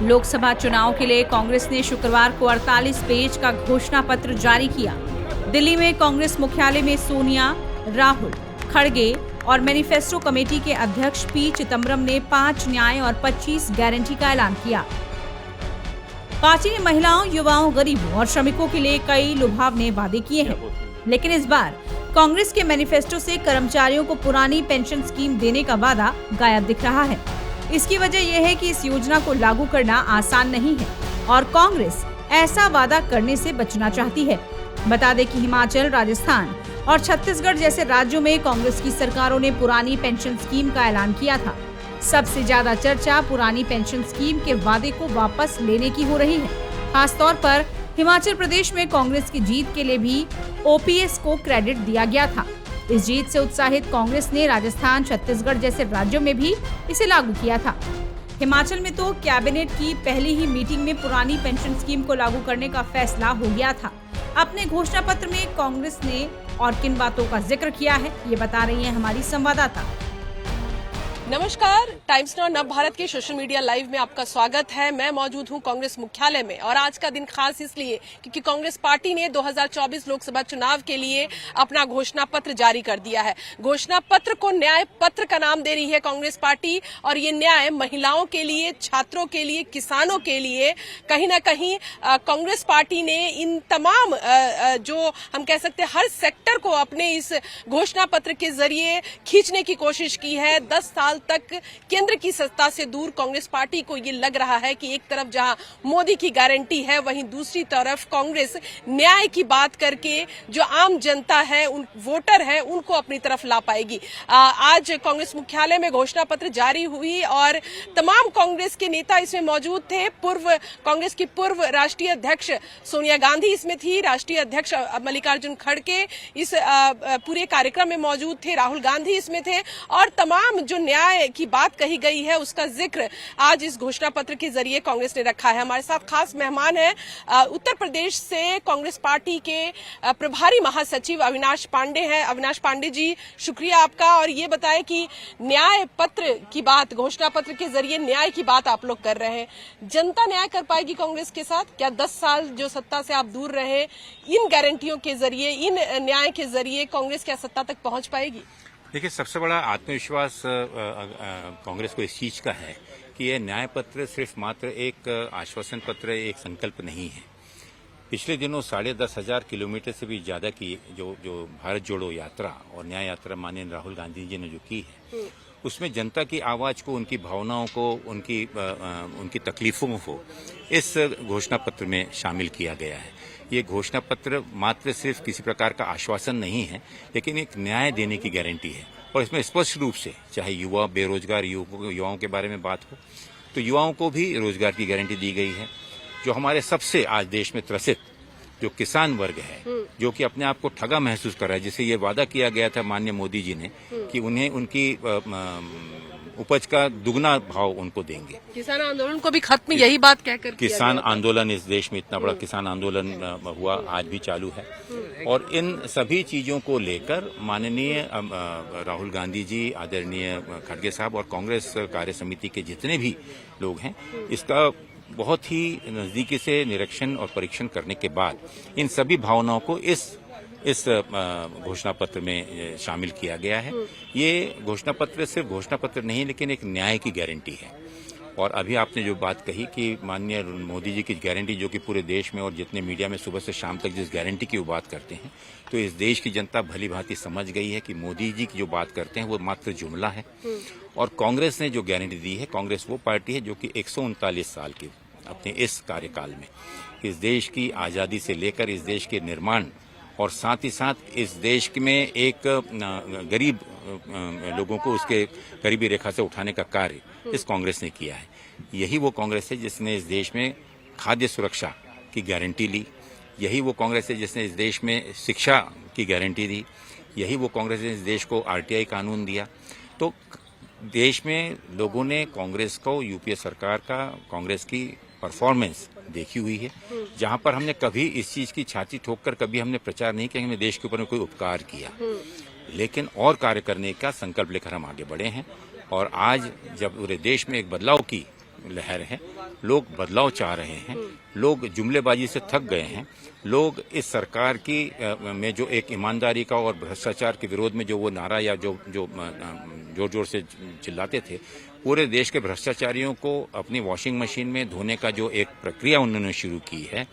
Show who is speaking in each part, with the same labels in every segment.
Speaker 1: लोकसभा चुनाव के लिए कांग्रेस ने शुक्रवार को 48 पेज का घोषणा पत्र जारी किया। दिल्ली में कांग्रेस मुख्यालय में सोनिया, राहुल, खड़गे और मैनिफेस्टो कमेटी के अध्यक्ष पी चिदम्बरम ने 5 न्याय और 25 गारंटी का ऐलान किया। पार्टी ने महिलाओं, युवाओं, गरीबों और श्रमिकों के लिए कई लुभावने वादे किए हैं, लेकिन इस बार कांग्रेस के मैनिफेस्टो से कर्मचारियों को पुरानी पेंशन स्कीम देने का वादा गायब दिख रहा है। इसकी वजह यह है कि इस योजना को लागू करना आसान नहीं है और कांग्रेस ऐसा वादा करने से बचना चाहती है। बता दें कि हिमाचल, राजस्थान और छत्तीसगढ़ जैसे राज्यों में कांग्रेस की सरकारों ने पुरानी पेंशन स्कीम का ऐलान किया था। सबसे ज्यादा चर्चा पुरानी पेंशन स्कीम के वादे को वापस लेने की हो रही है। खासतौर पर हिमाचल प्रदेश में कांग्रेस की जीत के लिए भी ओपीएस को क्रेडिट दिया गया था। इस जीत से उत्साहित कांग्रेस ने राजस्थान, छत्तीसगढ़ जैसे राज्यों में भी इसे लागू किया था। हिमाचल में तो कैबिनेट की पहली ही मीटिंग में पुरानी पेंशन स्कीम को लागू करने का फैसला हो गया था। अपने घोषणा पत्र में कांग्रेस ने और किन बातों का जिक्र किया है, ये बता रही है हमारी संवाददाता।
Speaker 2: नमस्कार, टाइम्स नाउ नव भारत के सोशल मीडिया लाइव में आपका स्वागत है। मैं मौजूद हूं कांग्रेस मुख्यालय में और आज का दिन खास इसलिए क्योंकि कांग्रेस पार्टी ने 2024 लोकसभा चुनाव के लिए अपना घोषणा पत्र जारी कर दिया है। घोषणा पत्र को न्याय पत्र का नाम दे रही है कांग्रेस पार्टी और ये न्याय महिलाओं के लिए, छात्रों के लिए, किसानों के लिए कहीं न कहीं कांग्रेस पार्टी ने इन तमाम जो हम कह सकते हैं हर सेक्टर को अपने इस घोषणा पत्र के जरिए खींचने की कोशिश की है। 10 साल तक केंद्र की सत्ता से दूर कांग्रेस पार्टी को ये लग रहा है कि एक तरफ जहां मोदी की गारंटी है, वहीं दूसरी तरफ कांग्रेस न्याय की बात करके जो आम जनता है, उन वोटर है, उनको अपनी तरफ ला पाएगी। आज कांग्रेस मुख्यालय में घोषणा पत्र जारी हुई और तमाम कांग्रेस के नेता इसमें मौजूद थे। कांग्रेस की पूर्व राष्ट्रीय अध्यक्ष सोनिया गांधी इसमें थी, राष्ट्रीय अध्यक्ष मल्लिकार्जुन खड़गे इस पूरे कार्यक्रम में मौजूद थे, राहुल गांधी इसमें थे और तमाम जो न्याय की बात कही गई है उसका जिक्र आज इस घोषणा पत्र के जरिए कांग्रेस ने रखा है। हमारे साथ खास मेहमान हैं उत्तर प्रदेश से कांग्रेस पार्टी के प्रभारी महासचिव अविनाश पांडे हैं। अविनाश पांडे जी, शुक्रिया आपका। और ये बताएं कि न्याय पत्र की बात, घोषणा पत्र के जरिए न्याय की बात आप लोग कर रहे हैं, जनता न्याय कर पाएगी कांग्रेस के साथ? क्या 10 साल जो सत्ता से आप दूर रहे, इन गारंटियों के जरिए, इन न्याय के जरिए कांग्रेस क्या सत्ता तक पहुंच पाएगी?
Speaker 3: देखिए, सबसे बड़ा आत्मविश्वास कांग्रेस को इस चीज का है कि यह न्याय पत्र सिर्फ मात्र एक आश्वासन पत्र, एक संकल्प नहीं है। पिछले दिनों 10,500 किलोमीटर से भी ज्यादा की जो भारत जोड़ो यात्रा और न्याय यात्रा माननीय राहुल गांधी जी ने जो की है, उसमें जनता की आवाज को, उनकी भावनाओं को, उनकी तकलीफों को इस घोषणा पत्र में शामिल किया गया है। ये घोषणा पत्र मात्र सिर्फ किसी प्रकार का आश्वासन नहीं है, लेकिन एक न्याय देने की गारंटी है। और इसमें स्पष्ट रूप से चाहे युवा, बेरोजगार युवाओं के बारे में बात हो तो युवाओं को भी रोजगार की गारंटी दी गई है। जो हमारे सबसे आज देश में त्रसित जो किसान वर्ग है, जो कि अपने आप को ठगा महसूस कर रहा है, जिसे ये वादा किया गया था माननीय मोदी जी ने कि उन्हें उनकी उपज का दुगना भाव उनको देंगे।
Speaker 2: किसान आंदोलन को भी खत्म यही बात कहकर
Speaker 3: किसान आंदोलन, इस देश में इतना बड़ा किसान आंदोलन हुआ, आज भी चालू है। और इन सभी चीजों को लेकर माननीय राहुल गांधी जी, आदरणीय खड़गे साहब और कांग्रेस कार्य समिति के जितने भी लोग हैं, इसका बहुत ही नजदीकी से निरीक्षण और परीक्षण करने के बाद इन सभी भावनाओं को इस घोषणा पत्र में शामिल किया गया है। ये घोषणा पत्र सिर्फ घोषणा पत्र नहीं, लेकिन एक न्याय की गारंटी है। और अभी आपने जो बात कही कि माननीय मोदी जी की गारंटी, जो कि पूरे देश में और जितने मीडिया में सुबह से शाम तक जिस गारंटी की वो बात करते हैं, तो इस देश की जनता भली भांति समझ गई है कि मोदी जी की जो बात करते हैं वो मात्र जुमला है। और कांग्रेस ने जो गारंटी दी है, कांग्रेस वो पार्टी है जो कि 139 साल की अपने इस कार्यकाल में इस देश की आजादी से लेकर इस देश के निर्माण और साथ ही साथ इस देश में एक गरीब लोगों को उसके गरीबी रेखा से उठाने का कार्य इस कांग्रेस ने किया है। यही वो कांग्रेस है जिसने इस देश में खाद्य सुरक्षा की गारंटी ली। यही वो कांग्रेस है जिसने इस देश में शिक्षा की गारंटी दी। यही वो कांग्रेस है इस देश को आरटीआई कानून दिया। तो देश में लोगों ने कांग्रेस को, यूपीए सरकार का, कांग्रेस की परफॉर्मेंस देखी हुई है, जहां पर हमने कभी इस चीज की छाती ठोककर कभी हमने प्रचार नहीं किया, हमने देश के ऊपर में कोई उपकार किया, लेकिन और कार्य करने का संकल्प लेकर हम आगे बढ़े हैं। और आज जब पूरे देश में एक बदलाव की लहर है, लोग बदलाव चाह रहे हैं, लोग जुमलेबाजी से थक गए हैं, लोग इस सरकार की में जो एक ईमानदारी का और भ्रष्टाचार के विरोध में जो वो नारा या जो जोर जोर से चिल्लाते थे, पूरे देश के भ्रष्टाचारियों को अपनी वॉशिंग मशीन में धोने का जो एक प्रक्रिया उन्होंने शुरू की है,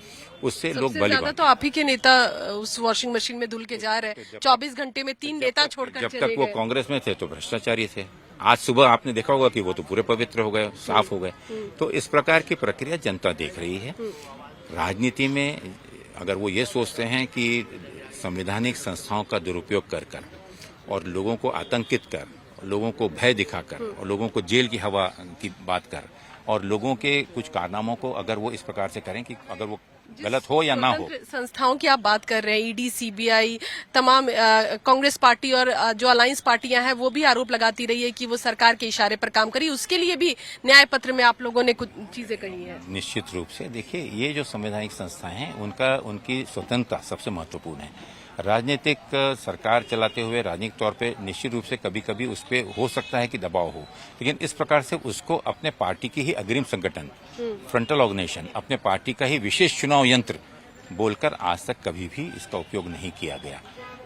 Speaker 3: उससे लोग
Speaker 2: ज्यादा तो आप ही के नेता उस वॉशिंग मशीन में धुल के जा रहे हैं। 24 घंटे में 3 नेता छोड़कर
Speaker 3: जब
Speaker 2: चले
Speaker 3: तक वो
Speaker 2: गए।
Speaker 3: कांग्रेस में थे तो भ्रष्टाचारी थे। आज सुबह आपने देखा होगा कि वो तो पूरे पवित्र हो गए, साफ हो गए। तो इस प्रकार की प्रक्रिया जनता देख रही है। राजनीति में अगर वो ये सोचते हैं कि संवैधानिक संस्थाओं का दुरुपयोग कर और लोगों को आतंकित कर, लोगों को भय दिखाकर और लोगों को जेल की हवा की बात कर और लोगों के कुछ कारनामों को अगर वो इस प्रकार से करें कि अगर वो गलत हो या ना हो।
Speaker 2: संस्थाओं की आप बात कर रहे हैं, ईडी, सीबीआई, तमाम कांग्रेस पार्टी और जो अलायंस पार्टियां हैं वो भी आरोप लगाती रही है कि वो सरकार के इशारे पर काम करी। उसके लिए भी न्याय पत्र में आप लोगों ने कुछ चीजें कही है।
Speaker 3: निश्चित रूप से देखिए, ये जो संवैधानिक संस्थाएं हैं उनकी स्वतंत्रता सबसे महत्वपूर्ण है। राजनीतिक सरकार चलाते हुए राजनीतिक तौर पे निश्चित रूप से कभी कभी उस पर हो सकता है कि दबाव हो, लेकिन इस प्रकार से उसको अपने पार्टी की ही अग्रिम संगठन, फ्रंटल ऑर्गेनाइजेशन, अपने पार्टी का ही विशेष चुनाव यंत्र बोलकर आज तक कभी भी इसका उपयोग नहीं किया गया।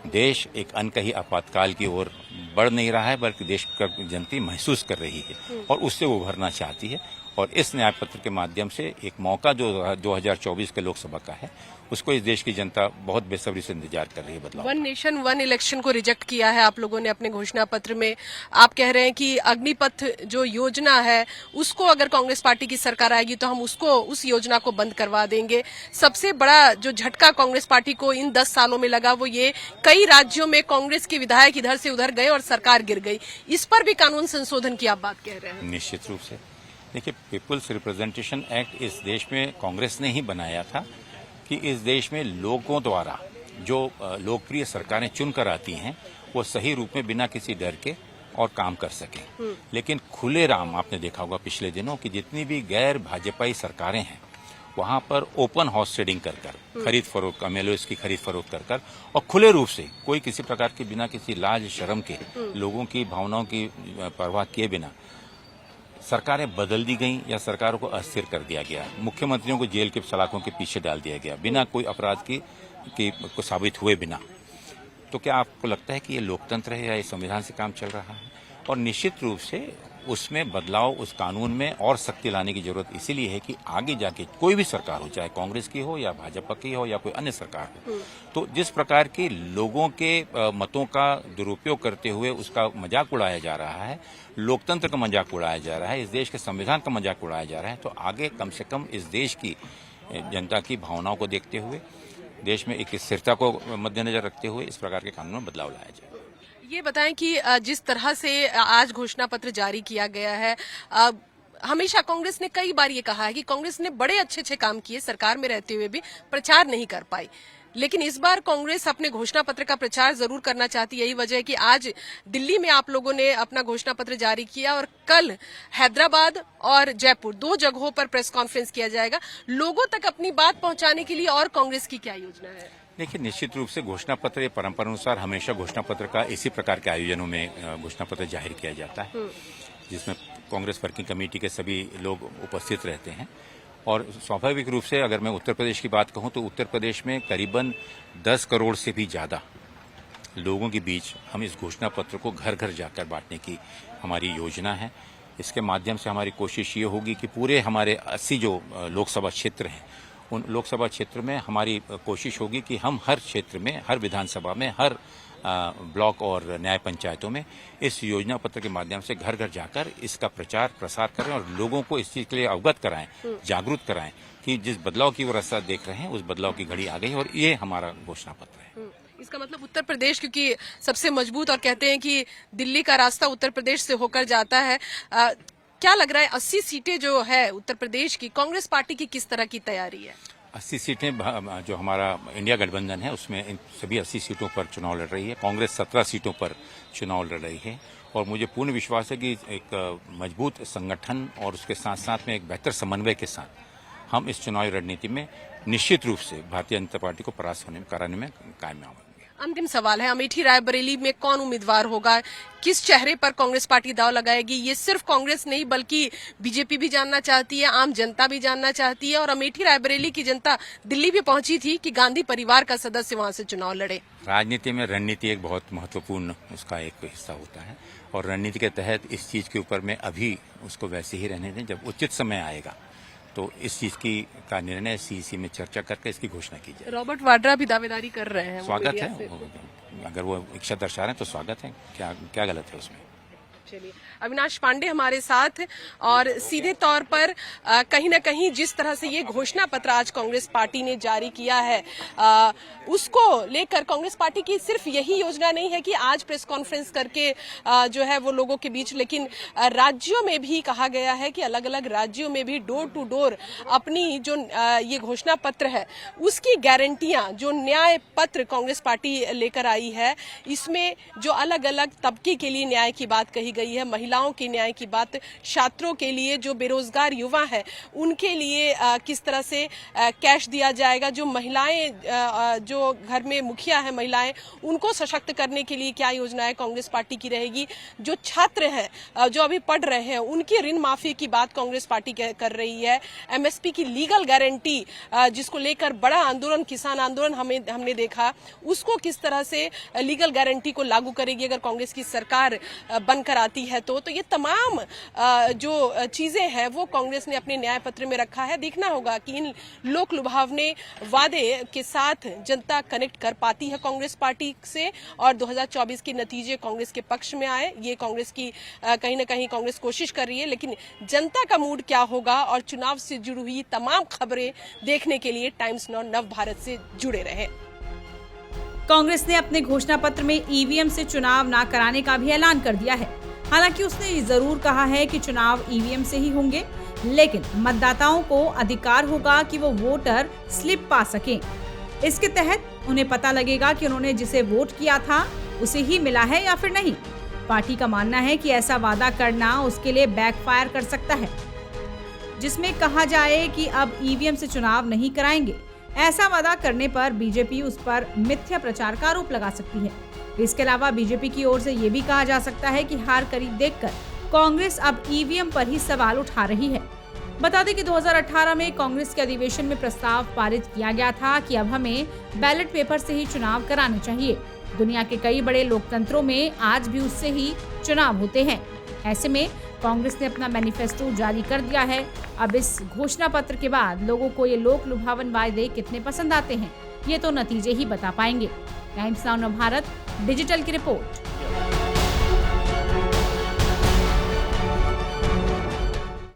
Speaker 3: देश एक अनकही आपातकाल की ओर बढ़ नहीं रहा है, बल्कि देश का जनता महसूस कर रही है और उससे उभरना चाहती है। और इस न्याय पत्र के माध्यम से एक मौका जो 2024 के लोकसभा का है, उसको इस देश की जनता बहुत बेसब्री से इंतजार कर रही है। बदलाव
Speaker 2: 1 नेशन 1 इलेक्शन को रिजेक्ट किया है आप लोगों ने अपने घोषणा पत्र में। आप कह रहे हैं कि अग्निपथ जो योजना है उसको अगर कांग्रेस पार्टी की सरकार आएगी तो हम उस योजना को बंद करवा देंगे। सबसे बड़ा जो झटका कांग्रेस पार्टी को इन 10 सालों में लगा वो ये कई राज्यों में कांग्रेस के विधायक इधर से उधर गए और सरकार गिर गई। इस पर भी कानून संशोधन की आप बात कह रहे हैं।
Speaker 3: निश्चित रूप से देखिए, पीपुल्स रिप्रेजेंटेशन एक्ट इस देश में कांग्रेस ने ही बनाया था कि इस देश में लोगों द्वारा जो लोकप्रिय सरकारें चुनकर आती हैं वो सही रूप में बिना किसी डर के और काम कर सकें। लेकिन खुले राम आपने देखा होगा पिछले दिनों कि जितनी भी गैर भाजपाई सरकारें हैं वहां पर ओपन हाउस ट्रेडिंग कर खरीद फरोख्त, एमएलओएस की खरीद फरोख्त कर और खुले रूप से कोई किसी प्रकार की बिना किसी लाज शर्म के लोगों की भावनाओं की परवाह किए बिना सरकारें बदल दी गईं या सरकारों को अस्थिर कर दिया गया। मुख्यमंत्रियों को जेल के सलाखों के पीछे डाल दिया गया बिना कोई अपराध को साबित हुए बिना। तो क्या आपको लगता है कि ये लोकतंत्र है या ये संविधान से काम चल रहा है? और निश्चित रूप से उसमें बदलाव, उस कानून में और सख्ती लाने की जरूरत इसीलिए है कि आगे जाके कोई भी सरकार हो, चाहे कांग्रेस की हो या भाजपा की हो या कोई अन्य सरकार हो, तो जिस प्रकार की लोगों के मतों का दुरुपयोग करते हुए उसका मजाक उड़ाया जा रहा है, लोकतंत्र का मजाक उड़ाया जा रहा है, इस देश के संविधान का मजाक उड़ाया जा रहा है, तो आगे कम से कम इस देश की जनता की भावनाओं को देखते हुए, देश में एक स्थिरता को मद्देनजर रखते हुए इस प्रकार के कानून में बदलाव लाया जाए।
Speaker 2: ये बताएं कि जिस तरह से आज घोषणा पत्र जारी किया गया है, हमेशा कांग्रेस ने कई बार ये कहा है कि कांग्रेस ने बड़े अच्छे काम किए, सरकार में रहते हुए भी प्रचार नहीं कर पाई। लेकिन इस बार कांग्रेस अपने घोषणा पत्र का प्रचार जरूर करना चाहती है। यही वजह है कि आज दिल्ली में आप लोगों ने अपना घोषणा पत्र जारी किया और कल हैदराबाद और जयपुर 2 जगहों पर प्रेस कॉन्फ्रेंस किया जाएगा। लोगों तक अपनी बात पहुंचाने के लिए और कांग्रेस की क्या योजना है?
Speaker 3: देखिए, निश्चित रूप से घोषणा पत्र परंपरा अनुसार हमेशा घोषणा पत्र का इसी प्रकार के आयोजनों में घोषणा पत्र जाहिर किया जाता है, जिसमें कांग्रेस वर्किंग कमेटी के सभी लोग उपस्थित रहते हैं। और स्वाभाविक रूप से अगर मैं उत्तर प्रदेश की बात कहूं तो उत्तर प्रदेश में करीबन 10 करोड़ से भी ज्यादा लोगों के बीच हम इस घोषणा पत्र को घर घर जाकर बांटने की हमारी योजना है। इसके माध्यम से हमारी कोशिश ये होगी कि पूरे हमारे 80 जो लोकसभा क्षेत्र हैं, उन लोकसभा क्षेत्र में हमारी कोशिश होगी कि हम हर क्षेत्र में, हर विधानसभा में, हर ब्लॉक और न्याय पंचायतों में इस योजना पत्र के माध्यम से घर घर जाकर इसका प्रचार प्रसार करें और लोगों को इस चीज के लिए अवगत कराएं, जागरूक कराएं कि जिस बदलाव की वो रास्ता देख रहे हैं उस बदलाव की घड़ी आ गई और ये हमारा घोषणा पत्र है।
Speaker 2: इसका मतलब उत्तर प्रदेश क्योंकि सबसे मजबूत और कहते हैं कि दिल्ली का रास्ता उत्तर प्रदेश से होकर जाता है, क्या लग रहा है 80 सीटें जो है उत्तर प्रदेश की, कांग्रेस पार्टी की किस तरह की तैयारी है?
Speaker 3: 80 सीटें जो हमारा इंडिया गठबंधन है उसमें इन सभी 80 सीटों पर चुनाव लड़ रही है। कांग्रेस 17 सीटों पर चुनाव लड़ रही है और मुझे पूर्ण विश्वास है कि एक मजबूत संगठन और उसके साथ साथ में एक बेहतर समन्वय के साथ हम इस चुनावी रणनीति में निश्चित रूप से भारतीय जनता पार्टी को परास्त कराने में कामयाब होंगे।
Speaker 2: अंतिम सवाल है, अमेठी रायबरेली में कौन उम्मीदवार होगा, किस चेहरे पर कांग्रेस पार्टी दांव लगाएगी, ये सिर्फ कांग्रेस नहीं बल्कि बीजेपी भी जानना चाहती है, आम जनता भी जानना चाहती है। और अमेठी रायबरेली की जनता दिल्ली भी पहुंची थी कि गांधी परिवार का सदस्य वहां से चुनाव लड़े।
Speaker 3: राजनीति में रणनीति एक बहुत महत्वपूर्ण उसका एक हिस्सा होता है और रणनीति के तहत इस चीज के ऊपर में अभी उसको वैसे ही रहने दें। जब उचित समय आएगा तो इस चीज की का निर्णय सीईसी में चर्चा करके इसकी घोषणा की जाए।
Speaker 2: रॉबर्ट वाड्रा भी दावेदारी कर रहे हैं।
Speaker 3: स्वागत है, अगर वो इच्छा दर्शा रहे हैं तो स्वागत है, क्या गलत है उसमें।
Speaker 2: चलिए, अविनाश पांडे हमारे साथ। और सीधे तौर पर कहीं ना कहीं जिस तरह से ये घोषणा पत्र आज कांग्रेस पार्टी ने जारी किया है, उसको लेकर कांग्रेस पार्टी की सिर्फ यही योजना नहीं है कि आज प्रेस कॉन्फ्रेंस करके जो है वो लोगों के बीच, लेकिन राज्यों में भी कहा गया है कि अलग अलग राज्यों में भी डोर टू डोर अपनी जो ये घोषणा पत्र है उसकी गारंटियां, जो न्याय पत्र कांग्रेस पार्टी लेकर आई है, इसमें जो अलग अलग तबके के लिए न्याय की बात कही गई है, महिलाओं के न्याय की बात, छात्रों के लिए, जो बेरोजगार युवा है उनके लिए किस तरह से कैश दिया जाएगा, जो महिलाएं जो घर में मुखिया है महिलाएं, उनको सशक्त करने के लिए क्या योजनाएं कांग्रेस पार्टी की रहेगी, जो छात्र हैं जो अभी पढ़ रहे हैं उनकी ऋण माफी की बात कांग्रेस पार्टी कर रही है, एमएसपी की लीगल गारंटी जिसको लेकर बड़ा आंदोलन, किसान आंदोलन हमने देखा, उसको किस तरह से लीगल गारंटी को लागू करेगी अगर कांग्रेस की सरकार बनकर आती है तो ये तमाम जो चीजें हैं वो कांग्रेस ने अपने न्याय पत्र में रखा है। देखना होगा कि इन लोक लुभावने वादे के साथ जनता कनेक्ट कर पाती है कांग्रेस पार्टी से और 2024 के नतीजे कांग्रेस के पक्ष में आए। ये कांग्रेस की कहीं ना कहीं कांग्रेस कोशिश कर रही है, लेकिन जनता का मूड क्या होगा और चुनाव से जुड़ी हुई तमाम खबरें देखने के लिए टाइम्स नाउ नव भारत से जुड़े रहे।
Speaker 1: कांग्रेस ने अपने घोषणा पत्र में ईवीएम से चुनाव न कराने का भी ऐलान कर दिया है। हालांकि उसने ये जरूर कहा है कि चुनाव ईवीएम से ही होंगे, लेकिन मतदाताओं को अधिकार होगा कि वो वोटर स्लिप पा सकें। इसके तहत उन्हें पता लगेगा कि उन्होंने जिसे वोट किया था उसे ही मिला है या फिर नहीं। पार्टी का मानना है कि ऐसा वादा करना उसके लिए बैकफायर कर सकता है, जिसमें कहा जाए कि अब ईवीएम से चुनाव नहीं कराएंगे। ऐसा वादा करने पर बीजेपी उस पर मिथ्या प्रचार का आरोप लगा सकती है। इसके अलावा बीजेपी की ओर से ये भी कहा जा सकता है कि हार करीब देखकर कांग्रेस अब ईवीएम पर ही सवाल उठा रही है। बता दें कि 2018 में कांग्रेस के अधिवेशन में प्रस्ताव पारित किया गया था कि अब हमें बैलेट पेपर से ही चुनाव कराने चाहिए। दुनिया के कई बड़े लोकतंत्रों में आज भी उससे ही चुनाव होते हैं। ऐसे में कांग्रेस ने अपना मैनिफेस्टो जारी कर दिया है। अब इस घोषणा पत्र के बाद लोगों को ये लोक लुभावन वायदे कितने पसंद आते हैं, ये तो नतीजे ही बता पाएंगे। टाइम्स नाउ नव भारत डिजिटल की रिपोर्ट।